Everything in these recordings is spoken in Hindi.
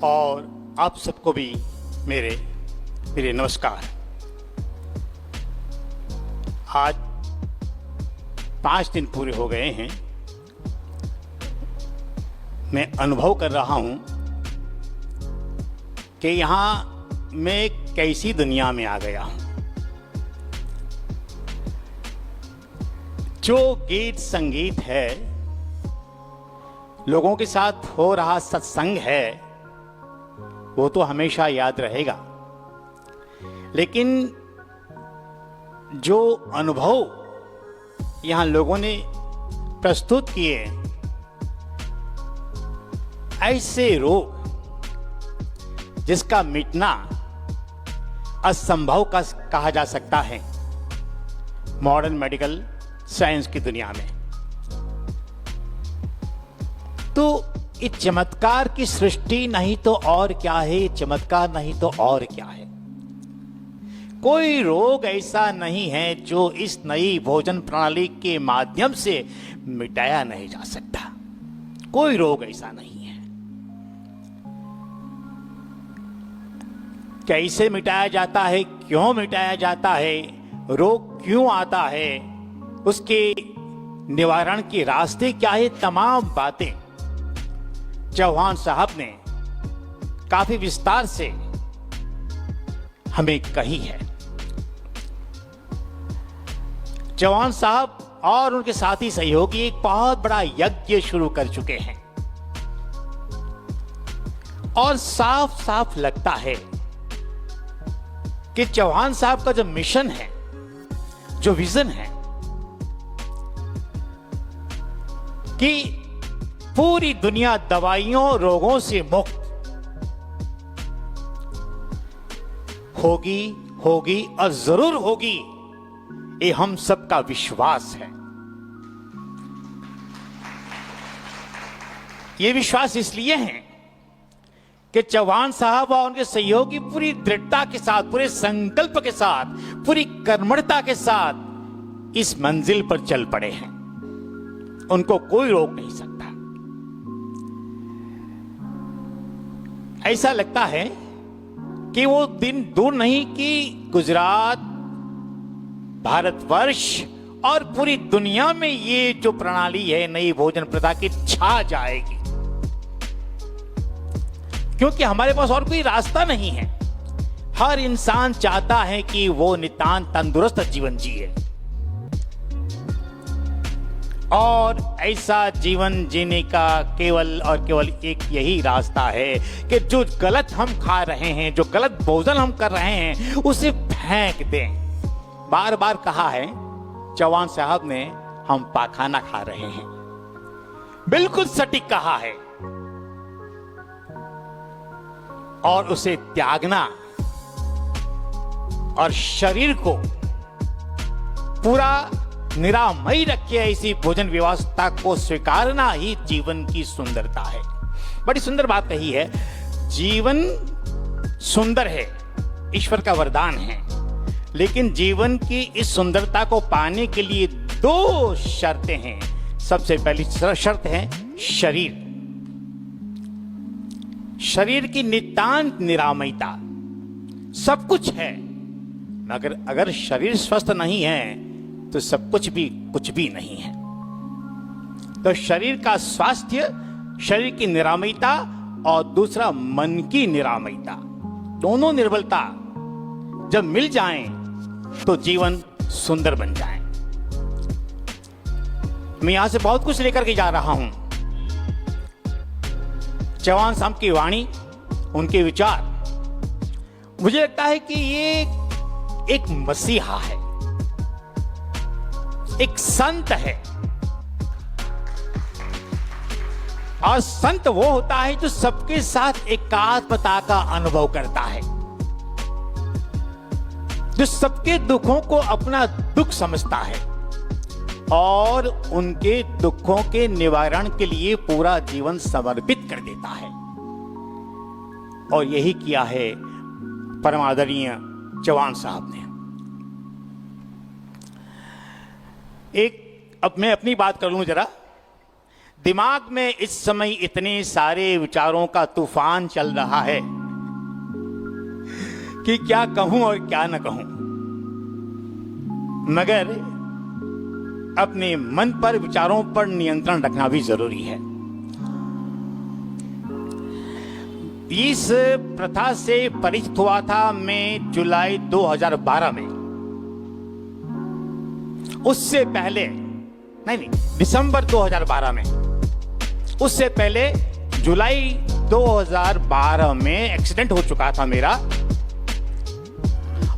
और आप सबको भी मेरे मेरे नमस्कार। आज 5 दिन पूरे हो गए हैं। मैं अनुभव कर रहा हूं कि यहाँ मैं एक कैसी दुनिया में आ गया हूं। जो गीत संगीत है, लोगों के साथ हो रहा सत्संग है, वो तो हमेशा याद रहेगा, लेकिन जो अनुभव यहां लोगों ने प्रस्तुत किए, ऐसे रोग जिसका मिटना असंभव का कहा जा सकता है मॉडर्न मेडिकल साइंस की दुनिया में, तो इस चमत्कार की सृष्टि नहीं तो और क्या है, चमत्कार नहीं तो और क्या है। कोई रोग ऐसा नहीं है जो इस नई भोजन प्रणाली के माध्यम से मिटाया नहीं जा सकता। कोई रोग ऐसा नहीं है। कैसे मिटाया जाता है, क्यों मिटाया जाता है, रोग क्यों आता है, उसके निवारण के रास्ते क्या है, तमाम बातें चौहान साहब ने काफी विस्तार से हमें कही है। चौहान साहब और उनके साथी सहयोगी एक बहुत बड़ा यज्ञ शुरू कर चुके हैं और साफ साफ लगता है कि चौहान साहब का जो मिशन है, जो विजन है कि पूरी दुनिया दवाइयों रोगों से मुक्त होगी होगी और जरूर होगी, ये हम सबका विश्वास है। ये विश्वास इसलिए है कि चौहान साहब और उनके सहयोगी पूरी दृढ़ता के साथ, पूरे संकल्प के साथ, पूरी कर्मठता के साथ इस मंजिल पर चल पड़े हैं। उनको कोई रोक नहीं सकता। ऐसा लगता है कि वो दिन दूर नहीं कि गुजरात, भारतवर्ष और पूरी दुनिया में ये जो प्रणाली है नई भोजन प्रथा की छा जाएगी, क्योंकि हमारे पास और कोई रास्ता नहीं है। हर इंसान चाहता है कि वो नितांत तंदुरुस्त जीवन जिए और ऐसा जीवन जीने का केवल और केवल एक यही रास्ता है कि जो गलत हम खा रहे हैं, जो गलत भोजन हम कर रहे हैं, उसे फेंक दें। बार बार कहा है चौहान साहब ने, हम पाखाना खा रहे हैं। बिल्कुल सटीक कहा है। और उसे त्यागना और शरीर को पूरा निरामयी रखे ऐसी भोजन व्यवस्था को स्वीकारना ही जीवन की सुंदरता है। बड़ी सुंदर बात कही है। जीवन सुंदर है, ईश्वर का वरदान है, लेकिन जीवन की इस सुंदरता को पाने के लिए 2 शर्तें हैं। सबसे पहली शर्त है शरीर, शरीर की नितांत निरामयता। सब कुछ है, मगर अगर शरीर स्वस्थ नहीं है तो सब कुछ भी नहीं है। तो शरीर का स्वास्थ्य, शरीर की निरामयता और दूसरा मन की निरामयता, दोनों निर्बलता जब मिल जाएं तो जीवन सुंदर बन जाए। मैं यहां से बहुत कुछ लेकर के जा रहा हूं। चौहान साहब की वाणी, उनके विचार, मुझे लगता है कि ये एक मसीहा है, एक संत है। और संत वो होता है जो सबके साथ एकात्मता का अनुभव करता है, जो सबके दुखों को अपना दुख समझता है और उनके दुखों के निवारण के लिए पूरा जीवन समर्पित कर देता है। और यही किया है परम आदरणीय चौहान साहब ने। अब मैं अपनी बात कर लूं जरा। दिमाग में इस समय इतने सारे विचारों का तूफान चल रहा है कि क्या कहूं और क्या न कहूं, मगर अपने मन पर, विचारों पर नियंत्रण रखना भी जरूरी है। इस प्रथा से परिचित हुआ था मैं जुलाई 2012 में। उससे पहले नहीं, दिसंबर 2012 में, उससे पहले जुलाई 2012 में एक्सीडेंट हो चुका था मेरा,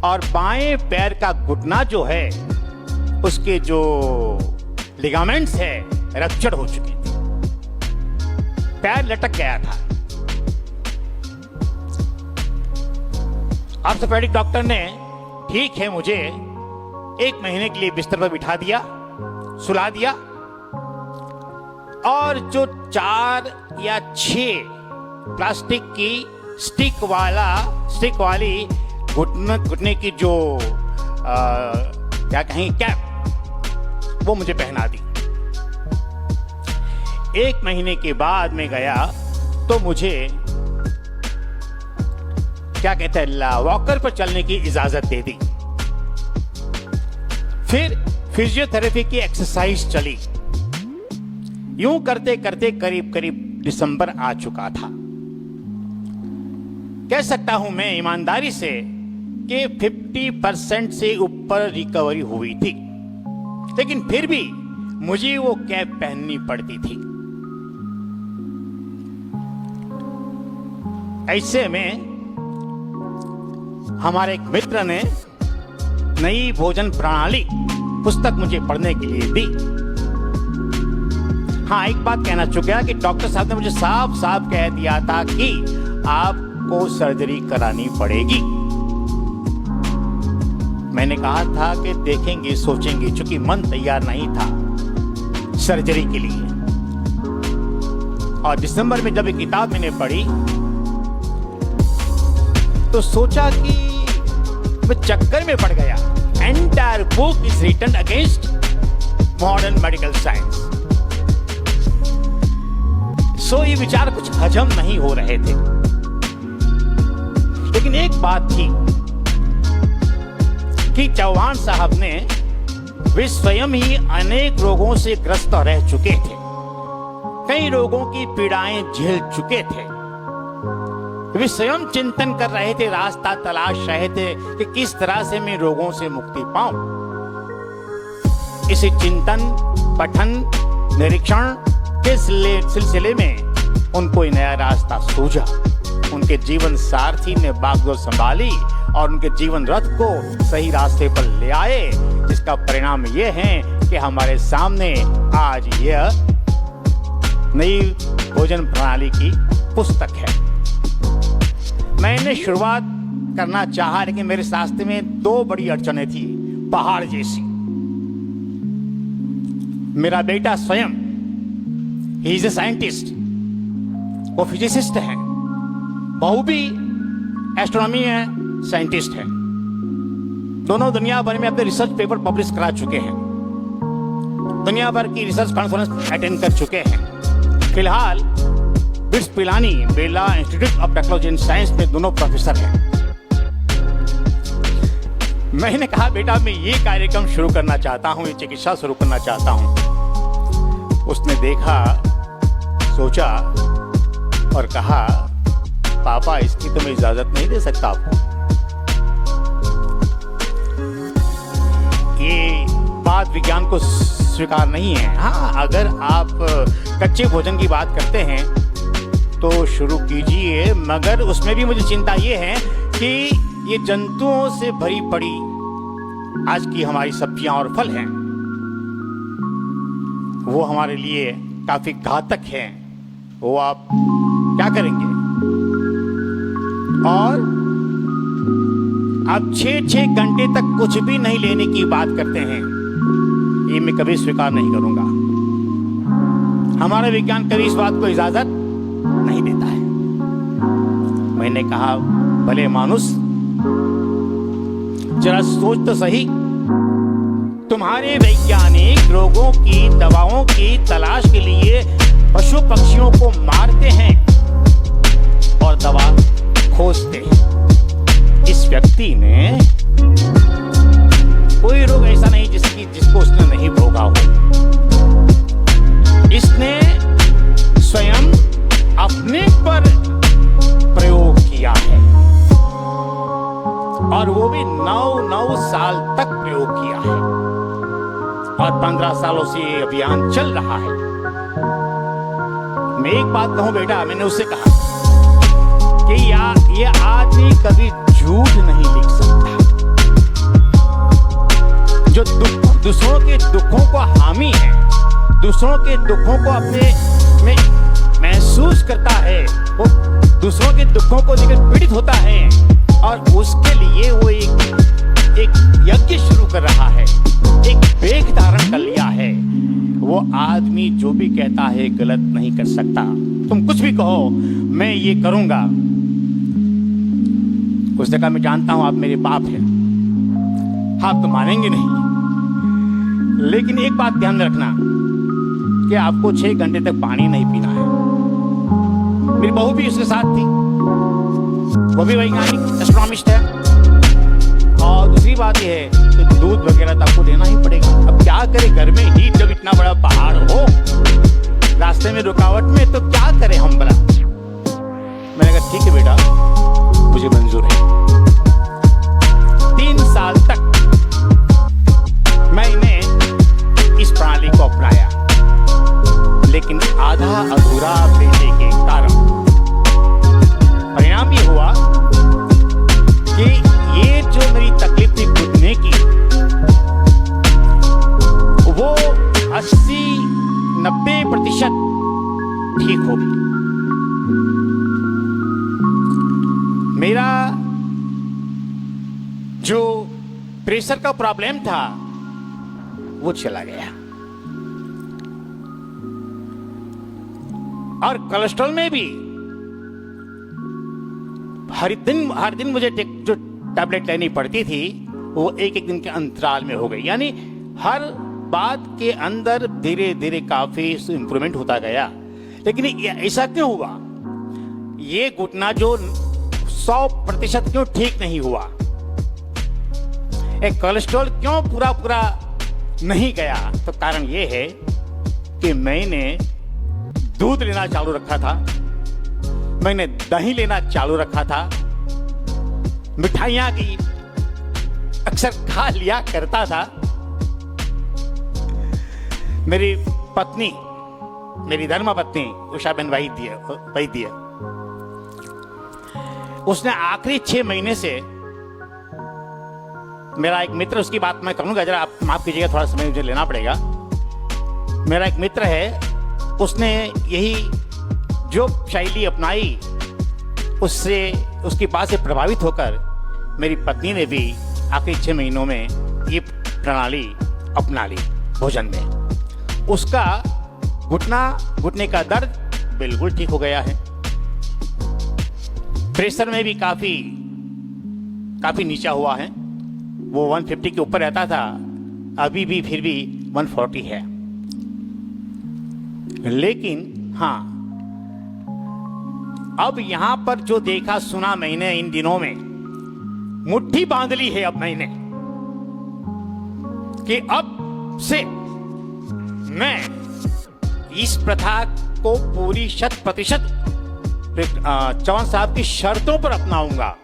और बाएं पैर का घुटना जो है उसके जो लिगामेंट्स है रप्चर हो चुके थे, पैर लटक गया था। ऑर्थोपेडिक डॉक्टर ने ठीक है मुझे 1 महीने के लिए बिस्तर पर बिठा दिया, सुला दिया, और जो 4 या 6 प्लास्टिक की स्टिक वाली घुटने की जो क्या कहेंगे कैप, वो मुझे पहना दी। 1 महीने के बाद मैं गया तो मुझे क्या कहते हैं, वॉकर पर चलने की इजाजत दे दी। फिर फिजियोथेरेपी की एक्सरसाइज चली। यूं करते करते करीब करीब दिसंबर आ चुका था। कह सकता हूं मैं ईमानदारी से कि 50% से ऊपर रिकवरी हुई थी, लेकिन फिर भी मुझे वो कैप पहननी पड़ती थी। ऐसे में हमारे एक मित्र ने नई भोजन प्रणाली पुस्तक मुझे पढ़ने के लिए दी। हाँ, एक बात कहना चुक गया कि डॉक्टर साहब ने मुझे साफ साफ कह दिया था कि आपको सर्जरी करानी पड़ेगी। मैंने कहा था कि देखेंगे, सोचेंगे, चूंकि मन तैयार नहीं था सर्जरी के लिए। और दिसंबर में जब एक किताब मैंने पढ़ी तो सोचा कि मैं चक्कर में पड़ गया। Entire book is written against modern medical science. So ये विचार कुछ हजम नहीं हो रहे थे। लेकिन एक बात थी कि चौहान साहब ने, वे स्वयं ही अनेक रोगों से ग्रस्त रह चुके थे, कई रोगों की पीड़ाएं झेल चुके थे। वे स्वयं चिंतन कर रहे थे, रास्ता तलाश रहे थे कि किस तरह से मैं रोगों से मुक्ति पाऊं। इसी चिंतन, पठन, निरीक्षण के सिलसिले में उनको नया रास्ता सूझा। उनके जीवन सारथी ने बागडोर संभाली और उनके जीवन रथ को सही रास्ते पर ले आए, जिसका परिणाम यह है कि हमारे सामने आज यह नई भोजन प्रणाली की पुस्तक है। मैंने शुरुआत करना चाहा, लेकिन मेरे रास्ते में 2 बड़ी अड़चनें थी, पहाड़ जैसी। मेरा बेटा स्वयं, ही इज ए साइंटिस्ट, वो फिजिसिस्ट है, बहू भी एस्ट्रोनॉमी है, साइंटिस्ट है। दोनों दुनिया भर में अपने रिसर्च पेपर पब्लिश करा चुके हैं, दुनिया भर की रिसर्च कॉन्फ्रेंस अटेंड कर चुके हैं। फिलहाल bits Pilani Birla institute of technology and science में दोनों प्रोफेसर हैं। मैंने कहा, बेटा मैं ये कार्यक्रम शुरू करना चाहता हूं, ये चिकित्सा शुरू करना चाहता हूं। उसने देखा, सोचा और कहा, पापा इसकी तो मैं इजाजत नहीं दे सकता आपको। ये बात विज्ञान को स्वीकार नहीं है। हाँ, अगर आप कच्चे भोजन की बात करते हैं तो शुरू कीजिए, मगर उसमें भी मुझे चिंता ये है कि ये जंतुओं से भरी पड़ी आज की हमारी सब्जियां और फल हैं, वो हमारे लिए काफी घातक हैं। वो आप क्या करेंगे? और आप 6-6 घंटे तक कुछ भी नहीं लेने की बात करते हैं, ये मैं कभी स्वीकार नहीं करूंगा। हमारा विज्ञान कभी इस बात को इजाजत नहीं देता है। मैंने कहा, भले मानुस, जरा सोच तो सही, तुम्हारे वैज्ञानिक रोगों की दवाओं की तलाश के लिए पशु पक्षियों को मारते हैं और दवा खोजते हैं। इस व्यक्ति ने कोई रोग ऐसा नहीं जिसको उसने नहीं भोगा हो। इसने स्वयं अपने पर प्रयोग किया है और वो भी 9 साल तक प्रयोग किया है और 15 सालों से ये अभियान चल रहा है। मैं एक बात कहूं बेटा, मैंने उससे कहा कि ये आदमी कभी झूठ नहीं लिख सकता। जो दूसरों के दुखों को हामी है, दूसरों के दुखों को अपने में महसूस करता है, वो दूसरों के दुखों को लेकर पीड़ित होता है और उसके लिए वो एक यज्ञ शुरू कर रहा है, एक वेश धारण कर लिया है। वो आदमी जो भी कहता है गलत नहीं कर सकता। तुम कुछ भी कहो, मैं ये करूंगा। उसने कहा मैं जानता हूं आप मेरे बाप हैं, आप तो मानेंगे नहीं, लेकिन एक बात ध्यान में रखना कि आपको 6 घंटे तक पानी नहीं पीना है। मेरी बहू भी उसके साथ थी, वो भी वैज्ञानिक एस्ट्रोनॉमिस्ट है। और दूसरी बात यह है कि दूध वगैरह तो आपको देना ही पड़ेगा। अब क्या करे, घर में ही जब इतना बड़ा पहाड़ हो, रास्ते में रुकावट में, तो क्या करें हम भला। मैंने कहा ठीक है बेटा, मुझे मंजूर है। 3 साल तक मैंने इस प्रणाली को अपनाया, लेकिन आधा अधूरा बेटे के कारण परिणाम ये हुआ कि ये जो मेरी तकलीफ थी घुटने की, वो 80-90% ठीक हो गई। मेरा जो प्रेशर का प्रॉब्लम था वो चला गया और कोलेस्ट्रॉल में भी हर दिन मुझे जो टैबलेट लेनी पड़ती थी वो एक दिन के अंतराल में हो गई। यानी हर बात के अंदर धीरे धीरे काफी इंप्रूवमेंट होता गया। लेकिन ऐसा क्यों हुआ? ये घुटना जो 100% क्यों ठीक नहीं हुआ? एक कोलेस्ट्रॉल क्यों पूरा नहीं गया? तो कारण ये है कि मैंने दूध लेना चालू रखा था, मैंने दही लेना चालू रखा था, मिठाइयां की अक्सर खा लिया करता था। मेरी पत्नी, मेरी धर्मपत्नी उषाबेन वैद्य, उसने आखिरी 6 महीने से, मेरा एक मित्र, उसकी बात मैं करूंगा, जरा आप माफ कीजिएगा, थोड़ा समय मुझे लेना पड़ेगा। मेरा एक मित्र है, उसने यही जो शैली अपनाई, उससे उसकी बात से प्रभावित होकर मेरी पत्नी ने भी आखिरी 6 महीनों में ये प्रणाली अपना ली भोजन में। उसका घुटने का दर्द बिल्कुल ठीक हो गया है। प्रेशर में भी काफी नीचा हुआ है। वो 150 के ऊपर रहता था, अभी भी फिर भी 140 है। लेकिन हाँ, अब यहां पर जो देखा सुना मैंने इन दिनों में, मुट्ठी बांध ली है अब मैंने कि अब से मैं इस प्रथा को पूरी 100% चौहान साहब की शर्तों पर अपनाऊंगा।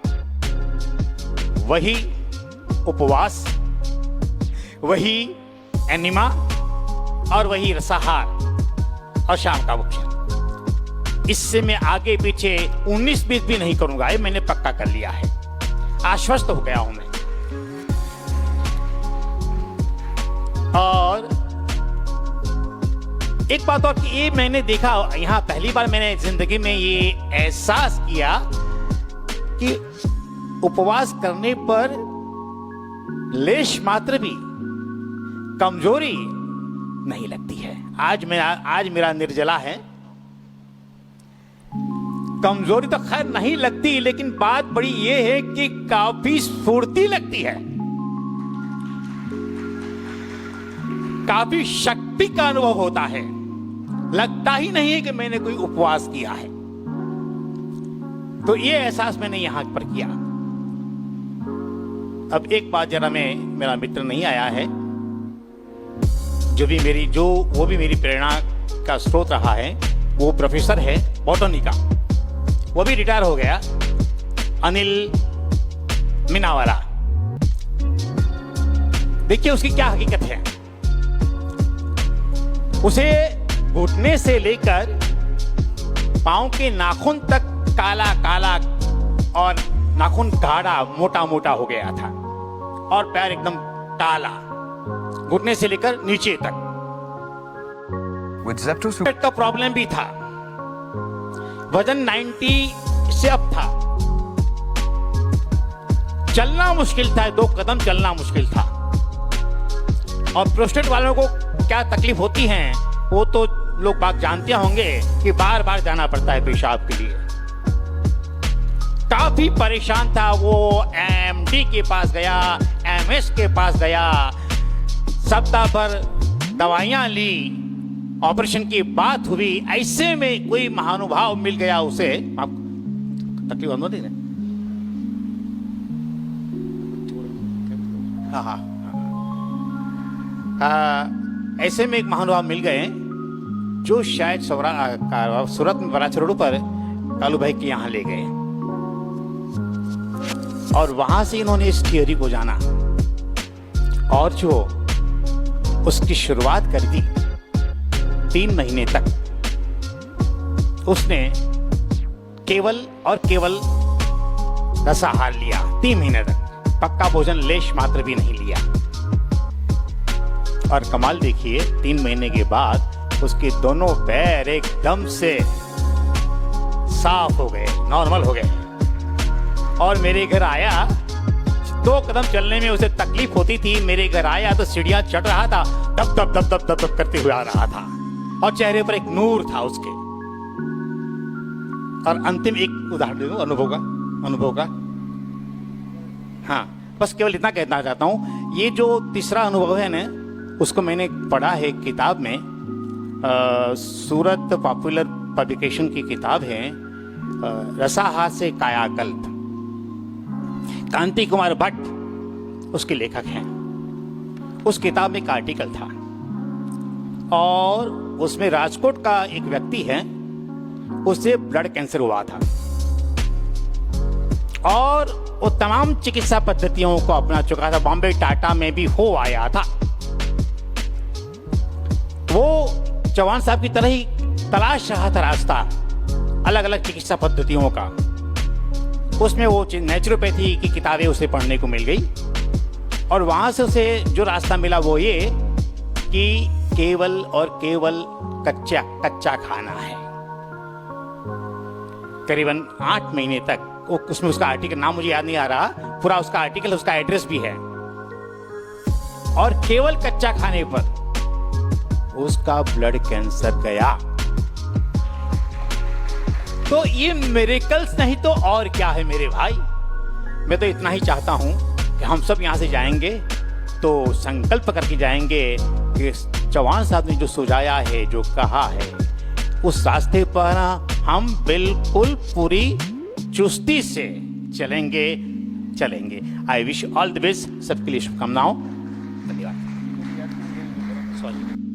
वही उपवास, वही एनिमा और वही रसाहार और शाम का भोजन। इससे मैं आगे पीछे 19-20 भी नहीं करूंगा, ये मैंने पक्का कर लिया है, आश्वस्त हो गया हूं मैं। और एक बात और कि ये मैंने देखा, यहां पहली बार मैंने जिंदगी में ये एहसास किया कि उपवास करने पर लेश मात्र भी कमजोरी नहीं लगती है। आज मेरा निर्जला है, कमजोरी तो खैर नहीं लगती, लेकिन बात बड़ी ये है कि काफी स्फूर्ति लगती है, काफी शक्ति का अनुभव होता है। लगता ही नहीं है कि मैंने कोई उपवास किया है। तो ये एहसास मैंने यहां पर किया। अब एक बात जरा मेरा मित्र नहीं आया है, वो भी मेरी प्रेरणा का स्रोत रहा है, वो प्रोफेसर है बॉटनी का, वो भी रिटायर हो गया, अनिल मीनावाला। देखिए उसकी क्या हकीकत है। उसे घुटने से लेकर पांव के नाखून तक काला काला और नाखून गाढ़ा मोटा मोटा हो गया था और पैर एकदम काला, घुटने से लेकर नीचे तक। पेट का प्रॉब्लम भी था, वजन 90 से अब था, चलना मुश्किल था, 2 कदम चलना मुश्किल था। और प्रोस्टेट वालों को क्या तकलीफ होती है वो तो लोग बात जानते होंगे कि बार बार जाना पड़ता है पेशाब के लिए। काफी परेशान था वो, एमडी के पास गया, एमएस के पास गया, सप्ताह भर दवाइयां ली, ऑपरेशन की बात हुई। ऐसे में कोई महानुभाव मिल गया उसे, आपको तकलीफ होती है? हाँ, ऐसे में एक महानुभाव मिल गए जो शायद सूरत में बराचर रोड पर कालू भाई के यहाँ ले गए और वहां से इन्होंने इस थियोरी को जाना और जो उसकी शुरुआत कर दी। 3 महीने तक उसने केवल और केवल रसाहार लिया। 3 महीने तक पक्का भोजन लेश मात्र भी नहीं लिया। और कमाल देखिए, 3 महीने के बाद उसके दोनों पैर एकदम से साफ हो गए, नॉर्मल हो गए। और मेरे घर आया, 2 कदम चलने में उसे तकलीफ होती थी। मेरे घर आया तो सीढ़ियां चढ़ रहा था, दब दब दब दब दब दब करते हुए आ रहा था और चेहरे पर एक नूर था उसके। और अंतिम एक उदाहरण दे दूं अनुभव का। हाँ, बस केवल इतना कहना चाहता हूं, ये जो तीसरा अनुभव है ना, उसको मैंने पढ़ा है किताब में, सूरत पॉपुलर पब्लिकेशन की किताब है, रसाहार से कायाकल्प। कांति कुमार भट्ट उसके लेखक हैं। उस किताब में एक आर्टिकल था और उसमें राजकोट का एक व्यक्ति है, उसे ब्लड कैंसर हुआ था और वो तमाम चिकित्सा पद्धतियों को अपना चुका था। बॉम्बे टाटा में भी हो आया था। वो चौहान साहब की तरह ही तलाश रहा था रास्ता अलग अलग चिकित्सा पद्धतियों का। उसमें वो नेचुरोपैथी की किताबें उसे पढ़ने को मिल गई और वहां से उसे जो रास्ता मिला वो ये कि केवल और केवल कच्चा खाना है। करीबन 8 महीने तक उसमें उसका आर्टिकल, नाम मुझे याद नहीं आ रहा पूरा उसका आर्टिकल, उसका एड्रेस भी है। और केवल कच्चा खाने पर उसका ब्लड कैंसर गया। तो ये मिरेकल्स नहीं तो और क्या है मेरे भाई। मैं तो इतना ही चाहता हूं कि हम सब यहां से जाएंगे तो संकल्प करके जाएंगे कि चौहान साहब ने जो सुझाया है, जो कहा है, उस रास्ते पर हम बिल्कुल पूरी चुस्ती से चलेंगे। I wish all the best. सबके लिए शुभकामनाओं। धन्यवाद। सॉरी।